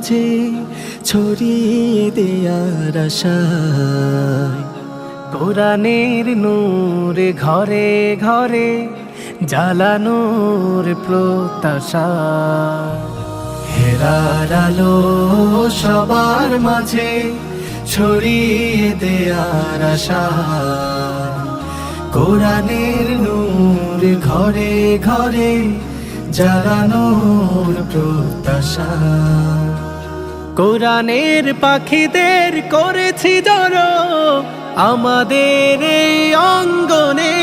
মাঝে ছড়িয়ে দেয়ার আশায়, কোরআনের নূর ঘরে ঘরে জ্বালানোর প্রত্যাশা, হেরার আলো সবার মাঝে ছড়িয়ে দেয়ার আশা, কোরআনের নূর ঘরে ঘরে জ্বালানোর প্রত্যাশা। কোরআনের পাখিদের করেছি জড়ো আমাদের এই অঙ্গনে,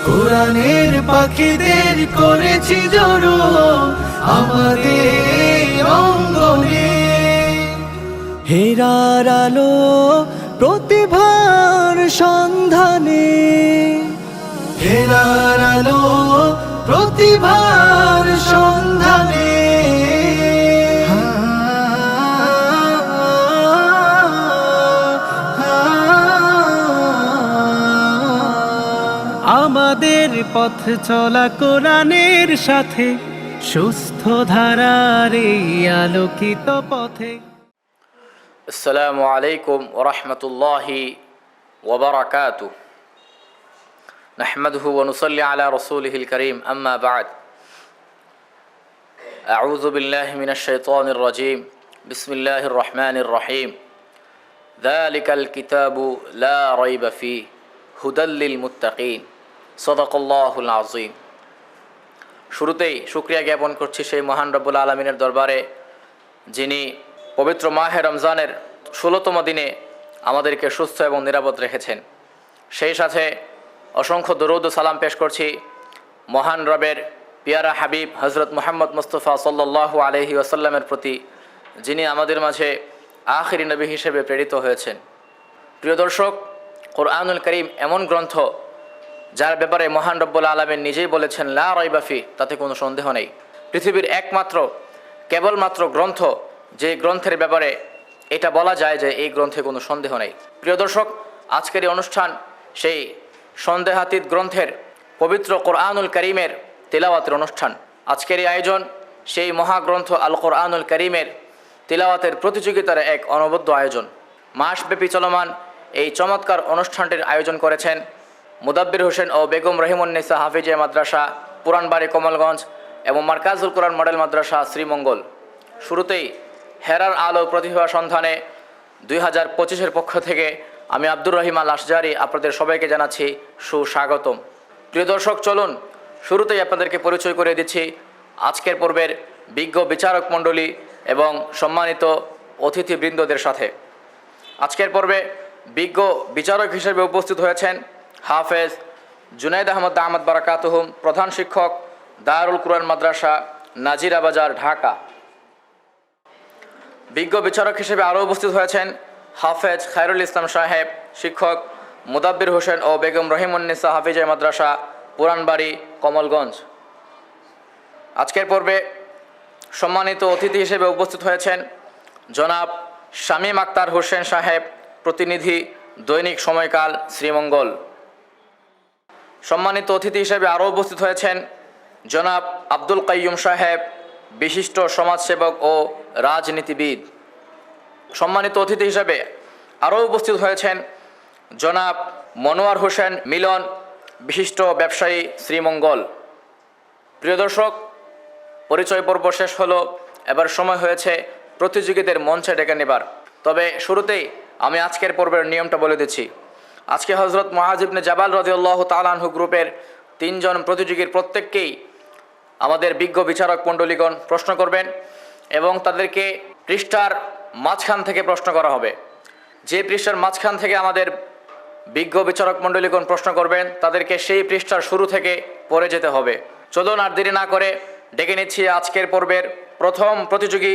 কোরআনের পাখিদের করেছি জড়ো আমাদের এই অঙ্গনে, হেরার আলো প্রতিভার সন্ধানে, হেরার আলো প্রতিভার সন্ধানে, আমাদের পথ চলা কোরআনের সাথে, সুস্থ ধারার এই আলোকিত পথে। আসসালামু আলাইকুম ওয়া রাহমাতুল্লাহি ওয়া বারাকাতুহু। নাহমাদুহু ওয়া নুসাল্লি আলা রাসূলিহিল কারীম, আম্মা বা'দ। আউযু বিল্লাহি মিনাশ শাইতানির রাজীম। বিসমিল্লাহির রহমানির রহিম। যালিকাল কিতাবু লা রাইবা ফীহি হুদাল লিল মুত্তাকিন। সাদাকাল্লাহুল আযীম। শুরুতেই শুকরিয়া জ্ঞাপন করছি সেই মহান রব্বুল আলামিনের দরবারে, যিনি পবিত্র মাহে রমজানের 16তম দিনে আমাদেরকে সুস্থ এবং নিরাপদ রেখেছেন। সেই সাথে অসংখ্য দরুদ ও সালাম পেশ করছি মহান রবের পিয়ারা হাবিব হজরত মুহাম্মদ মুস্তাফা সাল্লাল্লাহু আলাইহি ওয়াসাল্লামের প্রতি, যিনি আমাদের মাঝে আখিরি নবী হিসেবে প্রেরিত হয়েছেন। প্রিয় দর্শক, কোরআনুল কারীম এমন গ্রন্থ যার ব্যাপারে মহান রব্বুল আলামিন নিজেই বলেছেন লা রাইবা ফি, তাতে কোনো সন্দেহ নেই। পৃথিবীর একমাত্র কেবলমাত্র গ্রন্থ যে গ্রন্থের ব্যাপারে এটা বলা যায় যে এই গ্রন্থে কোনো সন্দেহ নেই। প্রিয় দর্শক, আজকের এই অনুষ্ঠান সেই সন্দেহাতীত গ্রন্থের পবিত্র কোরআনুল কারীমের তিলাওয়াতের অনুষ্ঠান। আজকের এই আয়োজন সেই মহাগ্রন্থ আল কোরআনুল কারীমের তিলাওয়াতের প্রতিযোগিতার এক অনবদ্য আয়োজন। মাসব্যাপী চলমান এই চমৎকার অনুষ্ঠানটির আয়োজন করেছেন মুদাব্বির হোসেন ও বেগম রহিমুন্নেসা হাফিজিয়া মাদ্রাসা, পুরানবাড়ি কমলগঞ্জ এবং মার্কাজুল কোরআন মডেল মাদ্রাসা শ্রীমঙ্গল। শুরুতেই হেরার আলো প্রতিভা সন্ধানে 2025-এর পক্ষ থেকে আমি আব্দুর রহিম আল আশজারি আপনাদের সবাইকে জানাচ্ছি সুস্বাগতম। প্রিয় দর্শক, চলুন শুরুতেই আপনাদেরকে পরিচয় করে দিচ্ছি আজকের পর্বের বিজ্ঞ বিচারক মণ্ডলী এবং সম্মানিত অতিথিবৃন্দদের সাথে। আজকের পর্বে বিজ্ঞ বিচারক হিসেবে উপস্থিত হয়েছেন হাফেজ জুনাইদ আহমদ দামাত বারাকাতুহুম, প্রধান শিক্ষক, দারুল কুরআন মাদ্রাসা, নাজিরা বাজার, ঢাকা। বিজ্ঞ বিচারক হিসেবে আরও উপস্থিত হয়েছেন হাফেজ খায়রুল ইসলাম সাহেব, শিক্ষক, মুদাব্বির হোসেন ও বেগম রহিমুন্নেসা হাফিজিয়া মাদ্রাসা, পুরানবাড়ি কমলগঞ্জ। আজকের পর্বে সম্মানিত অতিথি হিসেবে উপস্থিত হয়েছেন জনাব শামীম আক্তার হোসেন সাহেব, প্রতিনিধি, দৈনিক সময়কাল, শ্রীমঙ্গল। সম্মানিত অতিথি হিসেবে আরও উপস্থিত হয়েছেন জনাব আব্দুল কাইয়ুম সাহেব, বিশিষ্ট সমাজসেবক ও রাজনীতিবিদ। সম্মানিত অতিথি হিসেবে আরও উপস্থিত হয়েছেন জনাব মনোয়ার হোসেন মিলন, বিশিষ্ট ব্যবসায়ী, শ্রীমঙ্গল। প্রিয় দর্শক, পরিচয় পর্ব শেষ হলো, এবার সময় হয়েছে প্রতিযোগীদের মঞ্চে ডেকে নেবার। তবে শুরুতেই আমি আজকের পর্বের নিয়মটা বলে দিচ্ছি। আজকে হজরত মুআয ইবনে জাবাল রাদিয়াল্লাহু তাআলা আনহু গ্রুপের 3 জন প্রতিযোগীর প্রত্যেককেই আমাদের বিজ্ঞ বিচারক মণ্ডলীগণ প্রশ্ন করবেন এবং তাদেরকে পৃষ্ঠার মাঝখান থেকে প্রশ্ন করা হবে। যে পৃষ্ঠার মাঝখান থেকে আমাদের বিজ্ঞ বিচারক মণ্ডলীগণ প্রশ্ন করবেন তাদেরকে সেই পৃষ্ঠার শুরু থেকে পড়ে যেতে হবে। চলুন আর দেরি না করে ডেকে নিচ্ছি আজকের পর্বের প্রথম প্রতিযোগী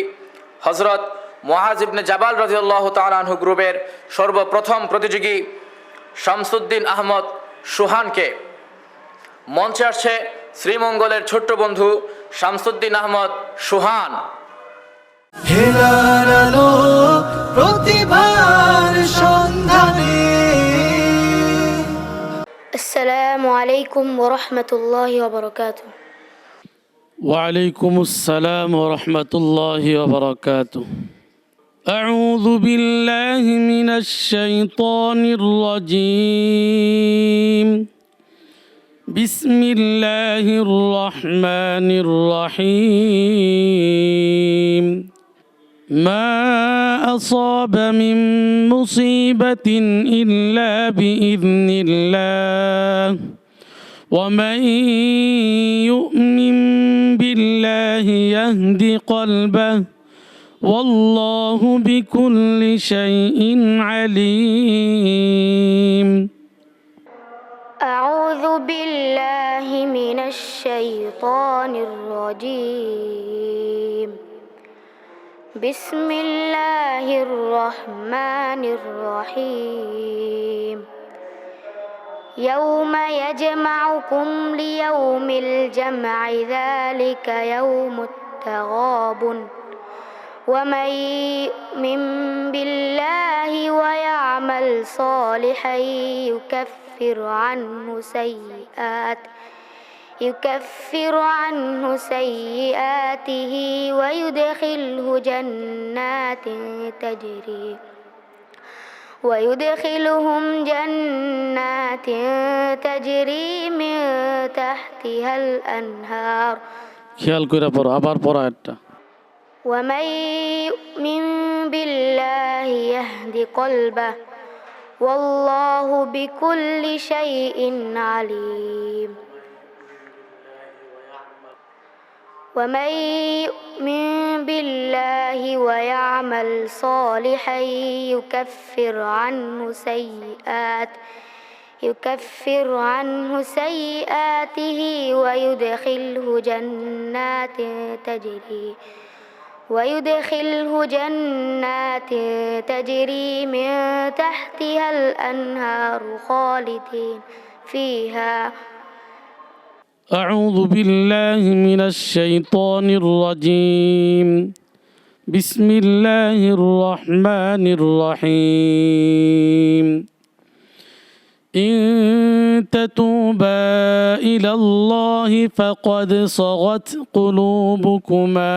হজরত মুআয ইবনে জাবাল রাদিয়াল্লাহু তাআলা আনহু গ্রুপের সর্বপ্রথম প্রতিযোগী শামসুদ্দিন আহমদ সুহানকে। মঞ্চে আসছে শ্রীমঙ্গলের ছোট্ট বন্ধু শামসুদ্দিন আহমদ সুহান। হেরার আলো প্রতিভার সন্ধানে। আসসালামু আলাইকুম ওয়া রাহমাতুল্লাহি ওয়া বারাকাতুহু। وعليكم السلام ورحمة الله وبركاته. أعوذ بالله من الشيطان الرجيم. بسم الله الرحمن الرحيم. ما أصاب من مصيبة إلا بإذن الله ومن يؤمن بالله يهد قلبه والله بكل شيء عليم. أعوذ بالله من الشيطان الرجيم. بسم الله الرحمن الرحيم. يوم يجمعكم ليوم الجمع ذلك يوم التغابن ومن يؤمن بالله ويعمل صالحا يكفر عنه سيئاته ويدخلهم جنات تجري من تحتها الأنهار খেয়াল করে পড়ো, আবার পড়া একটা। ومن يؤمن بالله يهد قلبه والله بكل شيء عليم. ومن يؤمن بالله ويعمل صالحا يكفر عنه سيئاته ويدخله جنات تجري من تحتها الأنهار خالدين فيها. أعوذ بالله من الشيطان الرجيم. بسم الله الرحمن الرحيم. إن تتوبا إلى الله فقد صغت قلوبكما.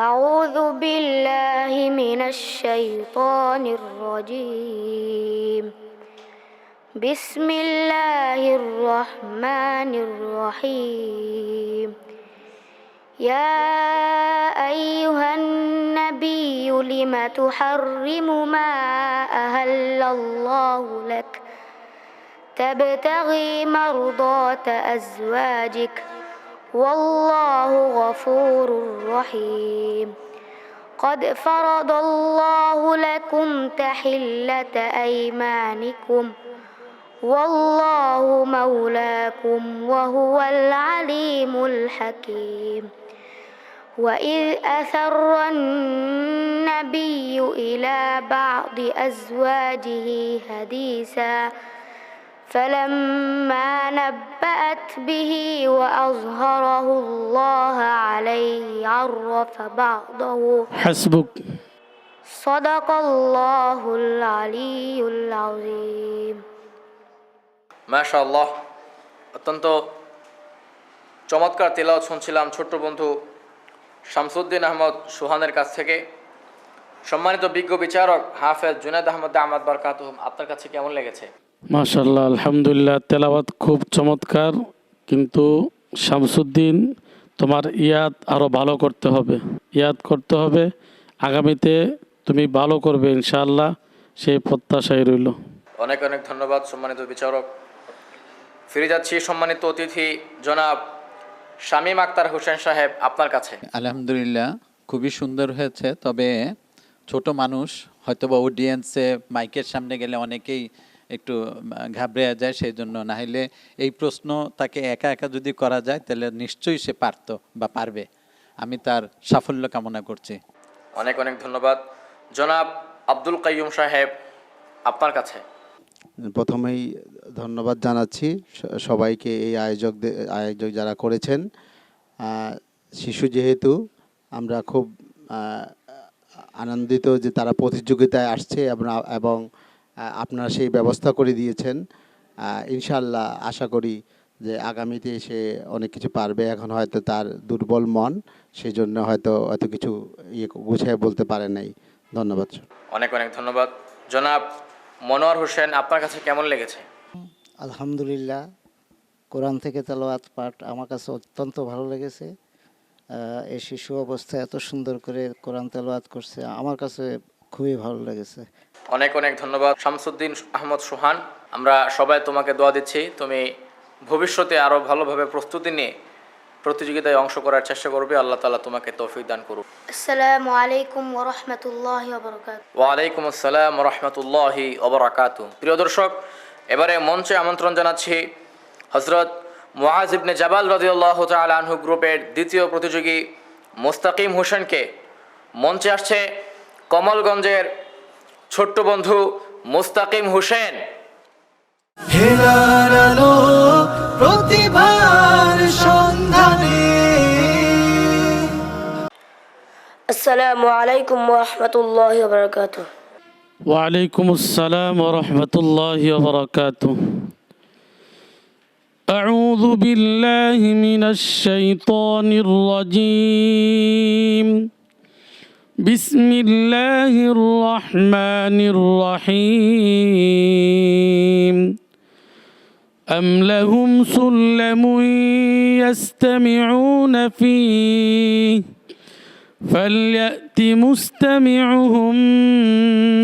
أعوذ بالله من الشيطان الرجيم. بسم الله الرحمن الرحيم. يا أيها النبي لم تحرم ما أهل الله لك تبتغي مرضات أزواجك والله غفور رحيم. قد فرض الله لكم تحلة أيمانكم والله مولاكم وهو العليم الحكيم. وإذ أسر النبي إلى بعض أزواجه حديثا فلما نبأت به وأظهره الله عليه عرف بعضه. حسبك. صدق الله العلي العظيم. মাশাআল্লাহ, অত্যন্ত চমৎকার তেলাওয়াত শুনছিলাম ছোট্ট বন্ধু শামসুদ্দিন আহমদ সুহানের কাছ থেকে। সম্মানিত বিজ্ঞ বিচারক হাফেজ জুনায়েদ আহমদ দামাত বারকাতুহুম, আপনার কাছে কেমন লেগেছে? মাশাআল্লাহ, আলহামদুলিল্লাহ, তেলাওয়াত খুব চমৎকার, কিন্তু শামসুদ্দিন তোমার ইয়াদ আরও ভালো করতে হবে, আগামীতে তুমি ভালো করবে ইনশাআল্লাহ, সেই প্রত্যাশাই রইল। অনেক অনেক ধন্যবাদ সম্মানিত বিচারক। ফিরে যাচ্ছি সম্মানিত অতিথি জনাব শামীম আক্তার হোসেন সাহেব, আপনার কাছে। আলহামদুলিল্লাহ, খুবই সুন্দর হয়েছে। তবে ছোট মানুষ, হয়তোবা অডিয়েন্সে মাইকের সামনে গেলে অনেকেই একটু ঘাবড়ে যায়, সেই জন্য না হলে এই প্রশ্ন তাকে একা একা যদি করা যায় তাহলে নিশ্চয়ই সে পারতো বা পারবে। আমি তার সাফল্য কামনা করছি। অনেক অনেক ধন্যবাদ। জনাব আব্দুল কাইয়ুম সাহেব, আপনার কাছে। প্রথমেই ধন্যবাদ জানাচ্ছি সবাইকে, এই আয়োজক যারা করেছেন। শিশু যেহেতু আমরা খুব আনন্দিত যে তারা প্রতিযোগিতায় আসছে এবং আপনারা সেই ব্যবস্থা করে দিয়েছেন। ইনশাআল্লাহ আশা করি যে আগামীতে সে অনেক কিছু পারবে। এখন হয়তো তার দুর্বল মন, সেই জন্য হয়তো এত কিছু গুছিয়ে বলতে পারে নাই। ধন্যবাদ। অনেক অনেক ধন্যবাদ। জনাব মনোয়ার হোসেন, আপনার কাছে কেমন লেগেছে? আলহামদুলিল্লাহ, কোরআন থেকে তেলাওয়াত পাঠ আমার কাছে অত্যন্ত ভালো লেগেছে। এই শিশু অবস্থায় এত সুন্দর করে কোরআন তেলাওয়াত করছে, আমার কাছে খুবই ভালো লেগেছে। অনেক অনেক ধন্যবাদ শামসুদ্দিন আহমদ সোহান। আমরা সবাই তোমাকে দোয়া দিচ্ছি, তুমি ভবিষ্যতে আরও ভালোভাবে প্রস্তুতি নিয়ে প্রতিযোগিতায় অংশ করার চেষ্টা করবে। আল্লাহ তাআলা তোমাকে তৌফিক দান করুন। আসসালামু আলাইকুম ওয়া রাহমাতুল্লাহি ওয়া বারাকাতুহু। ওয়ালাইকুম আসসালাম রহমতুল্লাহি ওবরাকাতু। প্রিয় দর্শক, এবারে মঞ্চে আমন্ত্রণ জানাচ্ছি হজরত মুআজ ইবনে জাবাল রাদিয়াল্লাহু তাআলা আনহু গ্রুপের দ্বিতীয় প্রতিযোগী মুস্তাকিম হোসেনকে। মঞ্চে আসছে কমলগঞ্জের ছোট্ট বন্ধু মুস্তাকিম হোসেন। হেরার আলো প্রতিভার সন্ধানে। আসসালামু আলাইকুম ওয়া রাহমাতুল্লাহি ওয়া বারাকাতুহু। ওয়ালাইকুম আসসালাম ওয়া রাহমাতুল্লাহি ওয়া বারাকাতুহু। أعوذ بالله من الشيطان الرجيم. بسم الله الرحمن الرحيم. أم لهم سلم يستمعون فيه فليأت مستمعهم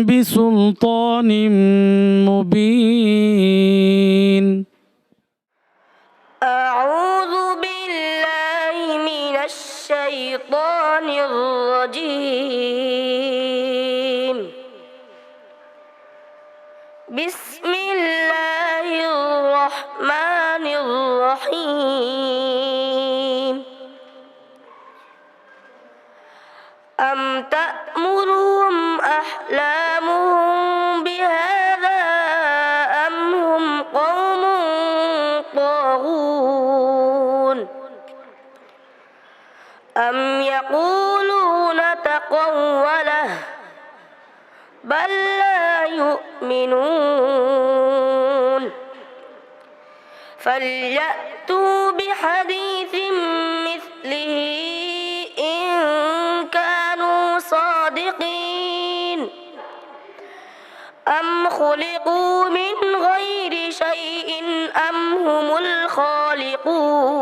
بسلطان مبين. أعوذ بالله من الشيطان الرجيم. بسم الله الرحمن الرحيم. أم تأمرهم أحلامهم بهذا أم هم قوم طاغون. أم يقولون تقوله بل لا يؤمنون. فليأتوا بحديث مثله إن كانوا صادقين. أم خلقوا من غير شيء أم هم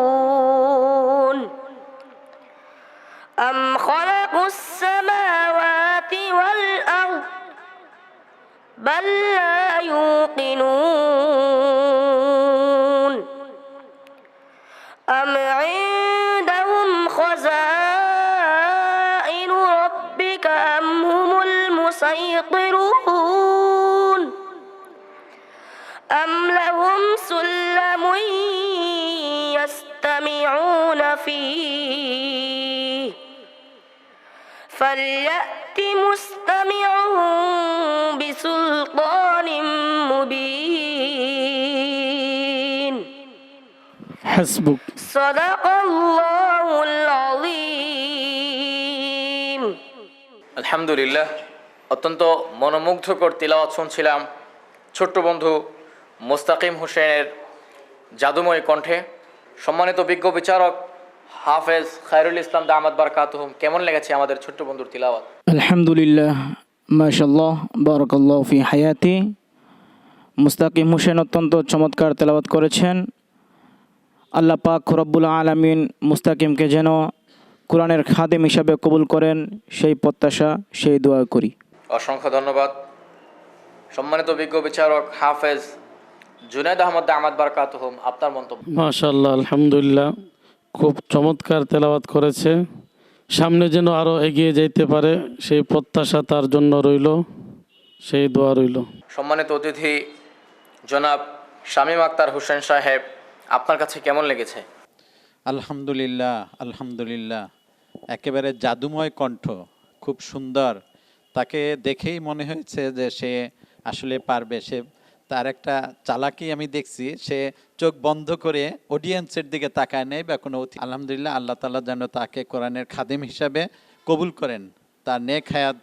الخالقون. أم خلقوا السماوات والأرض بل لا يوقنون. أم عندهم خزائن ربك أم هم المسيطرون. أم لهم سلم يستمعون فيه فليأت مستمعهم بسلطان مبين. حسبك. صدق الله العظيم. আলহামদুলিল্লাহ, অত্যন্ত মনোমুগ্ধকর তিলাওয়াত শুনছিলাম ছোট্ট বন্ধু মুস্তাকিম হোসেনের জাদুময় কণ্ঠে। সম্মানিত বিজ্ঞ বিচারক হাফেজ খায়রুল ইসলাম দামাত বারাকাতুহুম, কেমন লেগেছে আমাদের ছোট্ট বন্ধুর তিলাওয়াত? আলহামদুলিল্লাহ, মাশাআল্লাহ, বারাকাল্লাহু ফি হায়াতি। মুস্তাকিম হোসেন অত্যন্ত চমৎকার তেলাওয়াত করেছেন। আল্লাহ পাক রব্বুল আলামিন মুস্তাকিমকে যেন কোরআনের খাদেম হিসাবে কবুল করেন, সেই প্রত্যাশা, সেই দোয়া করি। অসংখ্য ধন্যবাদ। সম্মানিত বিজ্ঞ বিচারক হাফেজ জুনায়েদ আহমদ দামাত বারাকাতুহুম, আপনার মন্তব্য? মাশাআল্লাহ, আলহামদুলিল্লাহ, খুব চমৎকার তেলাওয়াত করেছে। সামনে যেন আরও এগিয়ে যাইতে পারে সেই প্রত্যাশা তার জন্য রইল, সেই দোয়া রইল। সম্মানিত অতিথি জনাব শামীম আক্তার হোসেন সাহেব, আপনার কাছে কেমন লেগেছে? আলহামদুলিল্লাহ, আলহামদুলিল্লাহ, একেবারে জাদুময় কণ্ঠ, খুব সুন্দর। তাকে দেখেই মনে হয়েছে যে সে আসলে পারবে। সে তার একটা চালাকি আমি দেখছি, সে চোখ বন্ধ করে অডিয়েন্সের দিকে তাকায় নেই বা কোনো আলহামদুলিল্লাহ, আল্লাহ তাআলা যেন তাকে কোরআনের খাদেম হিসাবে কবুল করেন, তার নেক হায়াত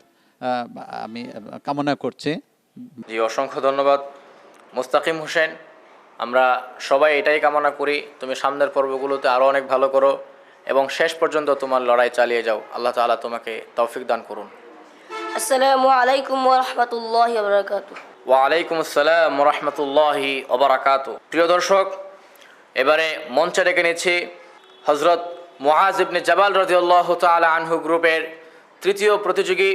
আমি কামনা করছি। জি, অসংখ্য ধন্যবাদ মুস্তাকিম হোসেন। আমরা সবাই এটাই কামনা করি তুমি সামনের পর্বগুলোতে আরও অনেক ভালো করো এবং শেষ পর্যন্ত তোমার লড়াই চালিয়ে যাও। আল্লাহ তাআলা তোমাকে তৌফিক দান করুন। আসসালামু আলাইকুম ওয়া রাহমাতুল্লাহি ওয়া বারাকাতুহু। ওয়ালাইকুম আসসালাম ওয়া রাহমাতুল্লাহি ওয়া বারাকাতুহু। প্রিয় দর্শক, এবারে মঞ্চে ডেকে নিচ্ছি হযরত মুআজ ইবনে জাবাল রাদিয়াল্লাহু তাআলা আনহু গ্রুপের তৃতীয় প্রতিযোগী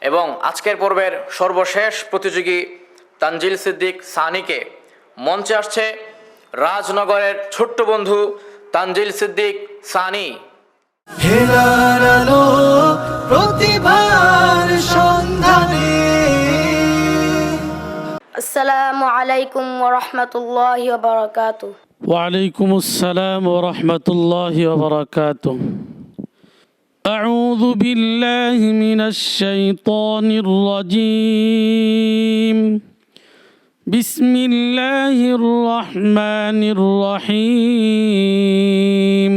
এবং আজকের পর্বের সর্বশেষ প্রতিযোগী তানজিল সিদ্দিক সানিকে। মঞ্চে আসছে রাজনগরের ছোট্ট বন্ধু তানজিল সিদ্দিক সানি। হেলার আলো প্রতিভার সন্ধানে। আসসালামু আলাইকুম ওয়া রাহমাতুল্লাহি ওয়া বারাকাতুহু। وعليكم السلام ورحمة الله وبركاته. أعوذ بالله من الشيطان الرجيم. بسم الله الرحمن الرحيم.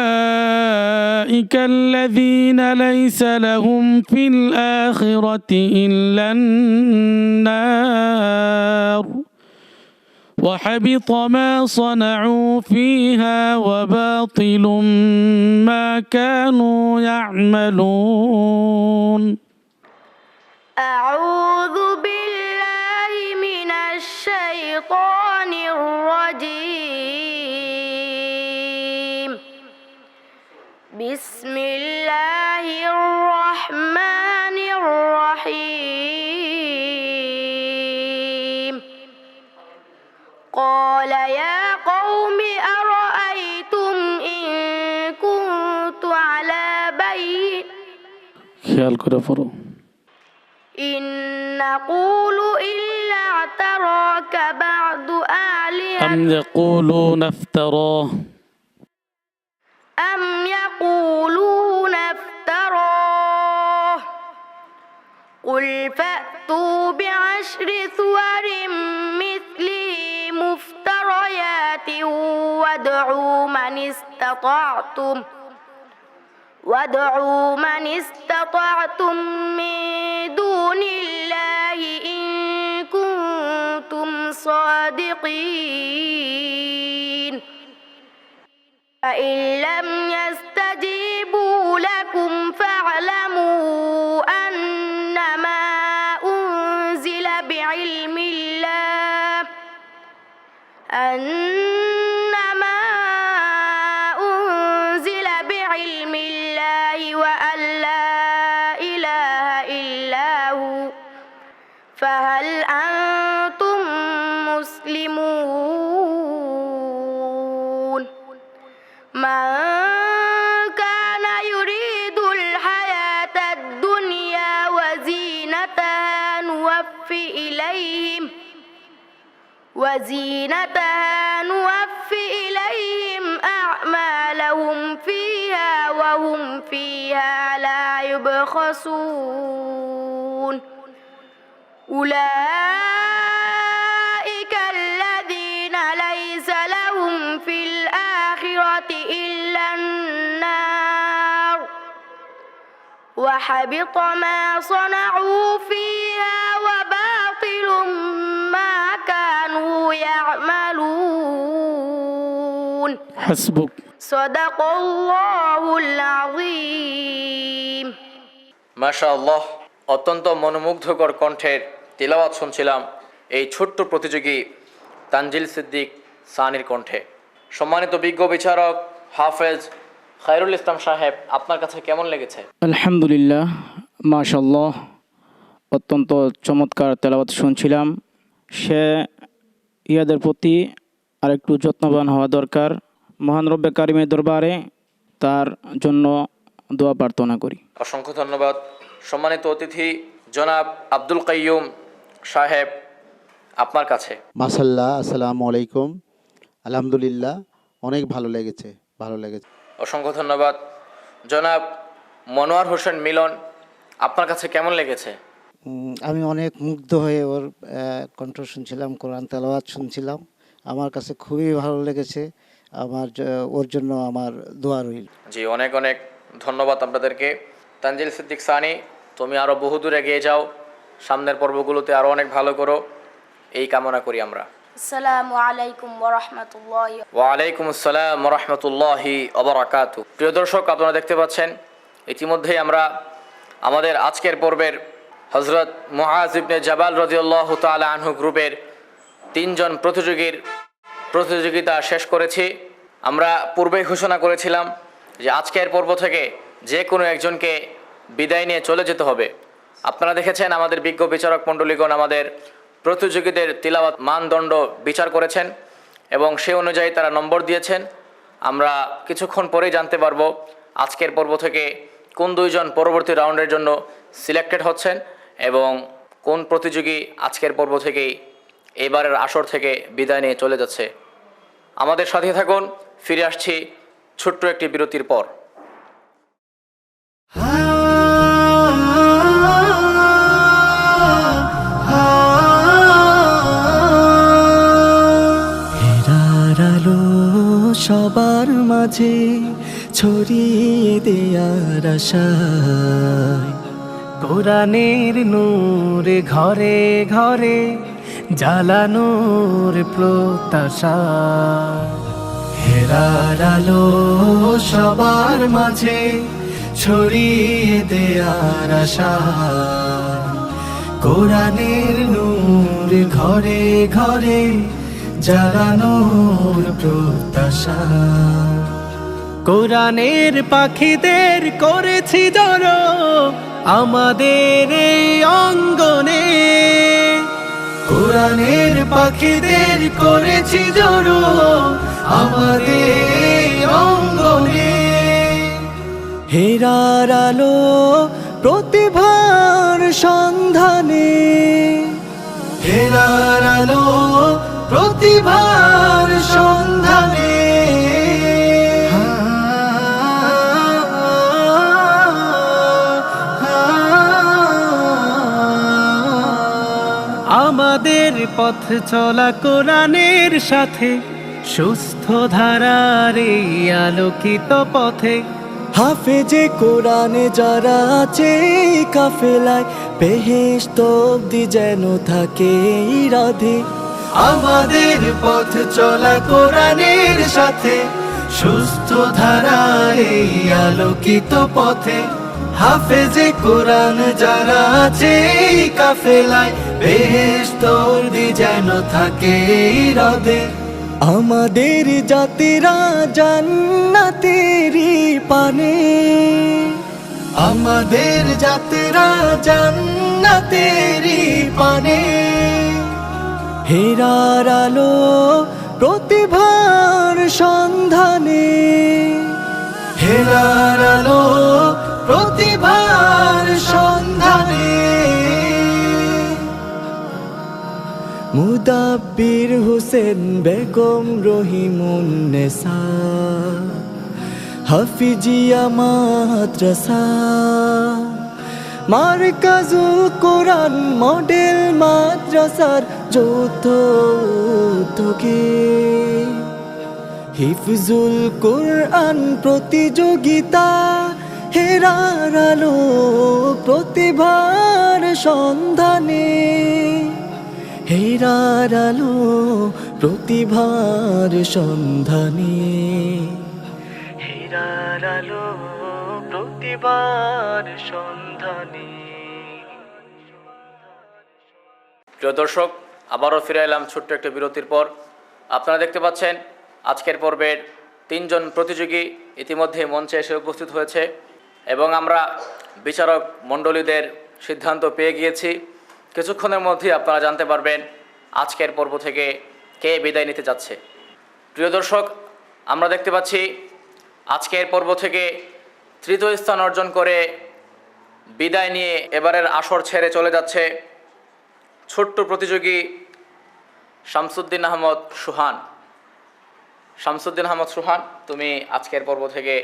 أولئك الذين ليس لهم في الآخرة إلا النار وحبط ما صنعوا فيها وباطل ما كانوا يعملون. أعوذ بالله من الشيطان الرجيم. بسم الله الرحمن الرحيم. قال يا قوم أرأيتم إن كنت على بينة খেয়াল করে পড়ো। إن نقول إلا اعتراك بعض آلهتنا أم يقولون افتراه أم يقولون افتراه قل فأتوا بعشر سور مثله مفتريات وادعوا من استطعتم من دون الله إن كنتم صادقين فإن لم يستجيبوا لكم فاعلموا أنما أنزل بعلم الله وأن لا إله إلا هو فهل أنتم مسلمون من كان يريد الحياة الدنيا وزينتها نوفي إليهم أعمالهم فيها وهم فيها لا يبخسون أولئك الذين ليس لهم في الآخرة إلا النار وحبط ما صنعوا فيها وباطل ما كانوا يعملون حسبك. صدق الله العظيم. মাশাআল্লাহ, অত্যন্ত মনোমুগ্ধকর কণ্ঠের তিলাওয়াত শুনছিলাম এই ছোট্ট প্রতিযোগী তানজিল সিদ্দিক সানির কণ্ঠে। সম্মানিত বিজ্ঞ বিচারক হাফেজ খায়রুল ইসলাম সাহেব, আপনার কাছে কেমন লেগেছে? আলহামদুলিল্লাহ, মাশাআল্লাহ, অত্যন্ত চমৎকার তেলাওয়াত শুনছিলাম। সে ইয়াদের প্রতি আরেকটু যত্নবান হওয়া দরকার। মহান রব্বে কারিমের দরবারে তার জন্য দোয়া প্রার্থনা করি। অসংখ্য ধন্যবাদ। সম্মানিত অতিথি জনাব আব্দুল কাইয়ুম সাহেব, আপনার কাছে। মাশাল্লাহ, আসসালামু আলাইকুম। আলহামদুলিল্লাহ, অনেক ভালো লেগেছে। অসংখ্য ধন্যবাদ। জনাব মনোয়ার হোসেন মিলন, আপনার কাছে কেমন লেগেছে? আমি অনেক মুগ্ধ হয়ে ওর কণ্ঠ শুনছিলাম, কোরআন তেলাওয়াত শুনছিলাম। আমার কাছে খুবই ভালো লেগেছে। ওর জন্য আমার দোয়া রইল। জি, অনেক অনেক ধন্যবাদ আপনাদেরকে। তানজিল সিদ্দিক সানি, তুমি আরও বহুদূর এগিয়ে যাও, সামনের পর্বগুলোতে আরও অনেক ভালো করো। এই কামনা করি আমরা। আসসালামু আলাইকুম ওয়া রাহমাতুল্লাহি। ওয়ালাইকুম আসসালাম ওয়া রাহমাতুল্লাহি ওয়া বারাকাতুহু। প্রিয় দর্শক, আপনারা দেখতে পাচ্ছেন ইতিমধ্যেই আমরা আমাদের আজকের পর্বের হযরত মুআজ ইবনে জাবাল রাদিয়াল্লাহু তাআলা আনহু গ্রুপের 3 জন প্রতিযোগীর প্রতিযোগিতা শেষ করেছি। আমরা পূর্বেই ঘোষণা করেছিলাম যে আজকের পর্ব থেকে যে কোনো একজনকে বিদায় নিয়ে চলে যেতে হবে। আপনারা দেখেছেন আমাদের বিজ্ঞ বিচারক মণ্ডলীগণ আমাদের প্রতিযোগীদের তিলাওয়াত মানদণ্ড বিচার করেছেন এবং সে অনুযায়ী তারা নম্বর দিয়েছেন। আমরা কিছুক্ষণ পরেই জানতে পারবো আজকের পর্ব থেকে কোন 2 জন পরবর্তী রাউন্ডের জন্য সিলেক্টেড হচ্ছেন এবং কোন প্রতিযোগী আজকের পর্ব থেকেই এবারের আসর থেকে বিদায় নিয়ে চলে যাচ্ছে। আমাদের সাথে থাকুন, ফিরে আসছি ছোট্ট একটি বিরতির পর। হেরার আলো সবার মাঝে ছড়িয়ে দেয়ার আশায়, কোরআনের নূর ঘরে ঘরে জ্বালানোর প্রত্যাশা। হেরার আলো সবার মাঝে ছড়িয়ে দেয়ার আশা, কোরআনের নূর ঘরে ঘরে জ্বালানোর প্রত্যাশা। কোরআনের পাখিদের করেছি জড়ো আমাদের এই অঙ্গনে, কোরআনের পাখিদের করেছি জড়ো আমাদের এই অঙ্গনে। হেরার আলো প্রতিভার সন্ধানে, হেরার আলো প্রতিভার সন্ধানে। আমাদের পথ চলা কোরআনের সাথে, সুস্থ ধারার এই আলোকিত পথে। হাফেজে কোরআনে যারা আছে কাফেলায়, বেহেশত অবধি যেন থাকে রাধে। আমাদের পথ চলা কোরআনের সাথে, সুস্থ ধারার এই আলোকিত পথে। হাফেজে কোরআন যারা আছে কাফেলায়, বেহেশত অবধি যেন থাকে রাধে। আমাদের জাতিরা জান্নাতেরই পানে, আমাদের জাতিরা জান্নাতেরই পানে। হেরার আলো প্রতিভার সন্ধানে, হেরার আলো প্রতিভার সন্ধানে। মুদাব্বির হোসেন বেগম রহিমুন্নেসা, হাফিজিয়া মাদ্রাসা, মারকাজুল কোরআন মডেল মাদ্রাসার যৌথ উদ্যোগে হিফজুল কোরআন প্রতিযোগিতা। হেরার আলো প্রতিভার সন্ধানে, হেরার আলো প্রতিভার সন্ধানে। হেরার আলো প্রতিভার সন্ধানে। প্রিয় দর্শক, আবারও ফিরে এলাম ছোট্ট একটা বিরতির পর। আপনারা দেখতে পাচ্ছেন আজকের পর্বের 3 জন প্রতিযোগী ইতিমধ্যে মঞ্চে এসে উপস্থিত হয়েছে এবং আমরা বিচারক মণ্ডলীদের সিদ্ধান্ত পেয়ে গিয়েছি। কিছুক্ষণের মধ্যেই আপনারা জানতে পারবেন আজকের পর্ব থেকে কে বিদায় নিতে যাচ্ছে। প্রিয় দর্শক, আমরা দেখতে পাচ্ছি আজকের পর্ব থেকে 3য় স্থান অর্জন করে বিদায় নিয়ে এবারের আসর ছেড়ে চলে যাচ্ছে ছোট্ট প্রতিযোগী শামসুদ্দিন আহমদ সুহান। শামসুদ্দিন আহমদ সুহান, তুমি আজকের পর্ব থেকে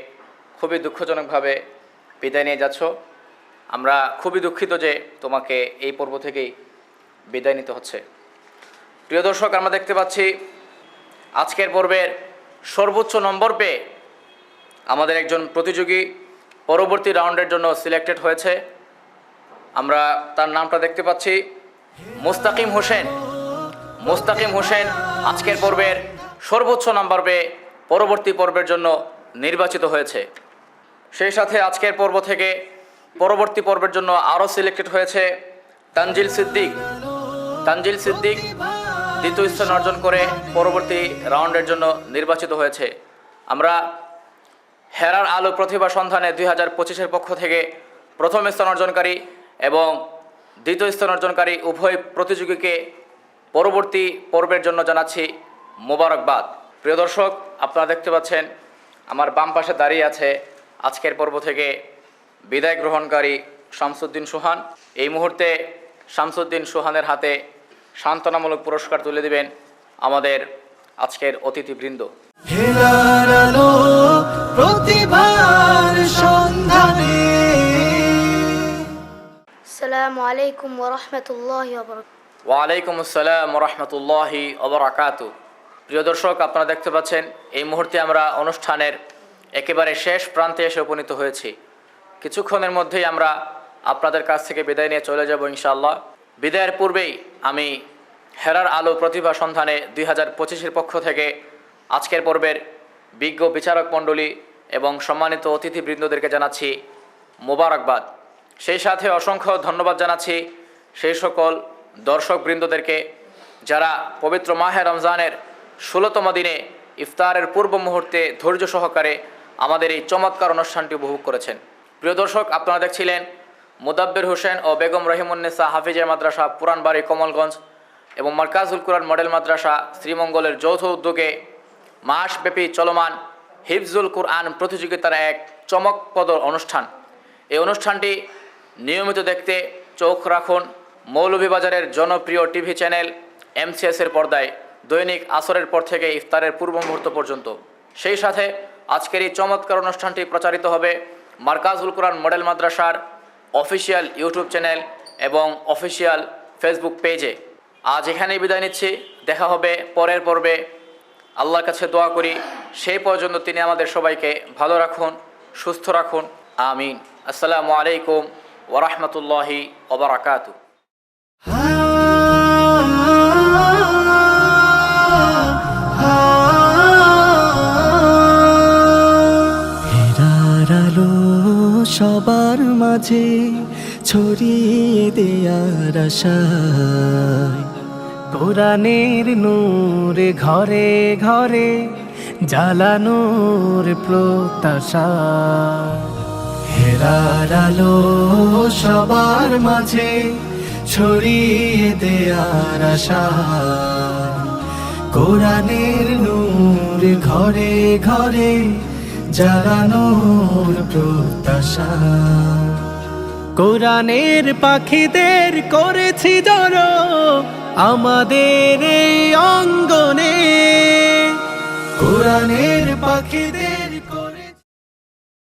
খুবই দুঃখজনকভাবে বিদায় নিয়ে যাচ্ছ। আমরা খুবই দুঃখিত যে তোমাকে এই পর্ব থেকেই বিদায় নিতে হচ্ছে। প্রিয় দর্শক, আমরা দেখতে পাচ্ছি আজকের পর্বের সর্বোচ্চ নম্বর পেয়ে আমাদের একজন প্রতিযোগী পরবর্তী রাউন্ডের জন্য সিলেক্টেড হয়েছে। আমরা তার নামটা দেখতে পাচ্ছি মুস্তাকিম হোসেন। মুস্তাকিম হোসেন আজকের পর্বের সর্বোচ্চ নাম্বার পেয়ে পরবর্তী পর্বের জন্য নির্বাচিত হয়েছে। সেই সাথে আজকের পর্ব থেকে পরবর্তী পর্বের জন্য আরও সিলেক্টেড হয়েছে তানজিল সিদ্দিক। তানজিল সিদ্দিক দ্বিতীয় স্থান অর্জন করে পরবর্তী রাউন্ডের জন্য নির্বাচিত হয়েছে। আমরা হেরার আলো প্রতিভা সন্ধানে 2025-এর পক্ষ থেকে প্রথম স্থান অর্জনকারী এবং দ্বিতীয় স্থান অর্জনকারী উভয় প্রতিযোগীকে পরবর্তী পর্বের জন্য জানাচ্ছি মোবারকবাদ। প্রিয় দর্শক, আপনারা দেখতে পাচ্ছেন আমার বাম পাশে দাঁড়িয়ে আছে আজকের পর্ব থেকে বিদায় গ্রহণকারী শামসুদ্দিন সুহান। এই মুহূর্তে শামসুদ্দিন সুহানের হাতে সান্ত্বনামূলক পুরস্কার তুলে দিবেন আমাদের আজকের অতিথিবৃন্দ। হেরার আলো প্রতিভার সন্ধানে। আসসালামু আলাইকুম ওয়া রাহমাতুল্লাহি ওয়া বারাকাতুহু। ওয়ালাইকুম আসসালাম ওয়া রাহমাতুল্লাহি ওয়া বারাকাতুহু। প্রিয় দর্শক, আপনারা দেখতে পাচ্ছেন এই মুহূর্তে আমরা অনুষ্ঠানের একেবারে শেষ প্রান্তে এসে উপনীত হয়েছি। কিছুক্ষণের মধ্যেই আমরা আপনাদের কাছ থেকে বিদায় নিয়ে চলে যাব ইনশাআল্লাহ। বিদায়ের পূর্বেই আমি হেরার আলো প্রতিভা সন্ধানে 2025-এর পক্ষ থেকে আজকের পর্বের বিজ্ঞ বিচারক মণ্ডলী এবং সম্মানিত অতিথিবৃন্দদেরকে জানাচ্ছি মোবারকবাদ। সেই সাথে অসংখ্য ধন্যবাদ জানাচ্ছি সেই সকল দর্শকবৃন্দদেরকে যারা পবিত্র মাহে রমজানের 16তম দিনে ইফতারের পূর্ব মুহূর্তে ধৈর্য সহকারে আমাদের এই চমৎকার অনুষ্ঠানটি উপভোগ করেছেন। প্রিয় দর্শক, আপনারা দেখছিলেন মুদাব্বির হোসেন ও বেগম রহিমুন্নেসা হাফিজা মাদ্রাসা পুরানবাড়ি কমলগঞ্জ এবং মার্কাজুল কুরআন মডেল মাদ্রাসা শ্রীমঙ্গলের যৌথ উদ্যোগে মাসব্যাপী চলমান হিফজুল কুরআন প্রতিযোগিতার এক চমকপ্রদ অনুষ্ঠান। এই অনুষ্ঠানটি নিয়মিত দেখতে চোখ রাখুন মৌলভীবাজারের জনপ্রিয় টিভি চ্যানেল MCS-এর পর্দায় দৈনিক আসরের পর থেকে ইফতারের পূর্ব মুহূর্ত পর্যন্ত। সেই সাথে আজকের এই চমৎকার অনুষ্ঠানটি প্রচারিত হবে মার্কাজুল কুরআন মডেল মাদ্রাসার অফিসিয়াল ইউটিউব চ্যানেল এবং অফিসিয়াল ফেসবুক পেজে। আজ এখানেই বিদায় নিচ্ছি, দেখা হবে পরের পর্বে। আল্লাহর কাছে দোয়া করি সেই পর্যন্ত তিনি আমাদের সবাইকে ভালো রাখুন, সুস্থ রাখুন, আমিন। আসসালামু আলাইকুম ওয়া রাহমাতুল্লাহি ওয়া বারাকাতুহু। হেরার আলো সবার মাঝে ছড়িয়ে দেয়ার আশায়, কোরআনের নূর ঘরে ঘরে জ্বালানোর প্রত্যাশা। হেরার আলো সবার মাঝে ছড়িয়ে দেয়ার আশায়, কোরআনের নূর ঘরে ঘরে জ্বালানোর প্রত্যাশা। কোরআনের পাখিদের করেছি জড়ো আমাদের এই অঙ্গনে, কোরআনের পাখিদের